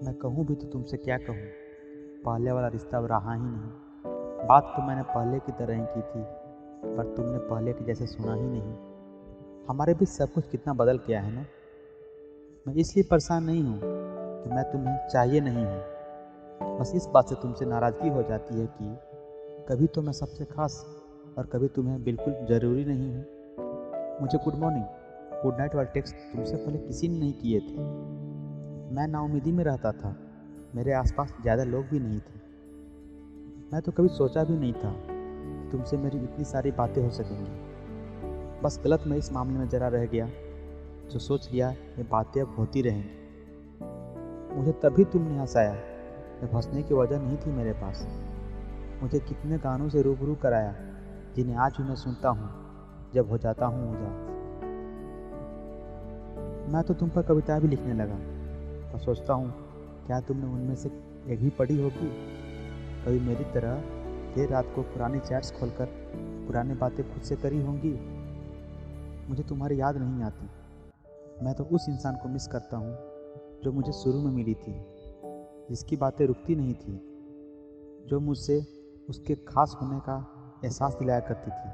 मैं कहूँ भी तो तुमसे क्या कहूँ, पहले वाला रिश्ता अब रहा ही नहीं। बात तो मैंने पहले की तरह ही की थी, पर तुमने पहले के जैसे सुना ही नहीं। हमारे बीच सब कुछ कितना बदल गया है ना। मैं इसलिए परेशान नहीं हूँ कि मैं तुम्हें चाहिए नहीं हूँ, बस इस बात से तुमसे नाराज़गी हो जाती है कि कभी तो मैं सबसे खास और कभी तुम्हें बिल्कुल ज़रूरी नहीं हूँ। मुझे गुड मॉर्निंग, गुड नाइट वाले टेक्स्ट तुमसे पहले किसी ने नहीं किए थे। मैं नाउम्मीदी में रहता था, मेरे आसपास ज़्यादा लोग भी नहीं थे। मैं तो कभी सोचा भी नहीं था कि तुमसे मेरी इतनी सारी बातें हो सकेंगी। बस गलत मैं इस मामले में ज़रा रह गया, जो सोच लिया ये बातें अब होती रहेंगी। मुझे तभी तुमने हंसाया जब हंसने की वजह नहीं थी मेरे पास। मुझे कितने गानों से रूबरू कराया जिन्हें आज भी मैं सुनता हूँ जब हो जाता हूँ उदास। मैं तो तुम पर कविता भी लिखने लगा और सोचता हूँ क्या तुमने उनमें से एक भी पढ़ी होगी। कभी मेरी तरह देर रात को पुरानी चैट्स खोलकर पुरानी बातें खुद से करी होंगी। मुझे तुम्हारी याद नहीं आती। मैं तो उस इंसान को मिस करता हूँ जो मुझे शुरू में मिली थी, जिसकी बातें रुकती नहीं थी, जो मुझसे उसके खास होने का एहसास दिलाया करती थी।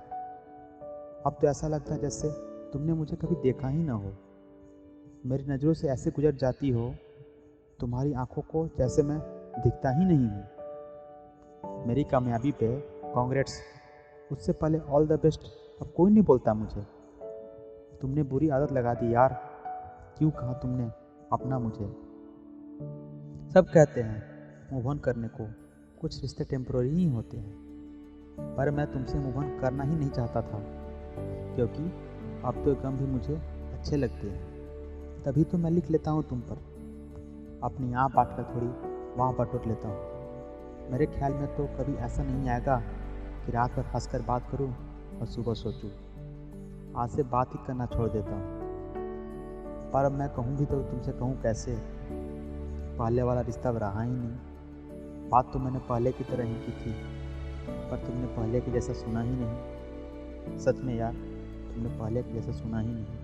अब तो ऐसा लगता है जैसे तुमने मुझे कभी देखा ही ना हो, मेरी नज़रों से ऐसे गुजर जाती हो तुम्हारी आंखों को जैसे मैं दिखता ही नहीं हूँ। मेरी कामयाबी पे कांग्रेट्स, उससे पहले ऑल द बेस्ट अब कोई नहीं बोलता मुझे। तुमने बुरी आदत लगा दी यार, क्यों कहा तुमने अपना मुझे। सब कहते हैं मूव ऑन करने को, कुछ रिश्ते टेम्पोररी ही होते हैं, पर मैं तुमसे मूव ऑन करना ही नहीं चाहता था, क्योंकि अब तो गम भी मुझे अच्छे लगते हैं। तभी तो मैं लिख लेता हूँ तुम पर, अपनी यहाँ बांट कर थोड़ी वहाँ बटोर लेता हूँ। मेरे ख्याल में तो कभी ऐसा नहीं आएगा कि रात भर हंस कर बात करूँ और सुबह सोचूं आज से बात ही करना छोड़ देता हूँ। पर अब मैं कहूँ भी तो तुमसे कहूँ कैसे, पहले वाला रिश्ता अब रहा ही नहीं। बात तो मैंने पहले की तरह ही की थी, पर तुमने पहले के जैसा सुना ही नहीं। सच में यार, तुमने पहले के जैसा सुना ही नहीं।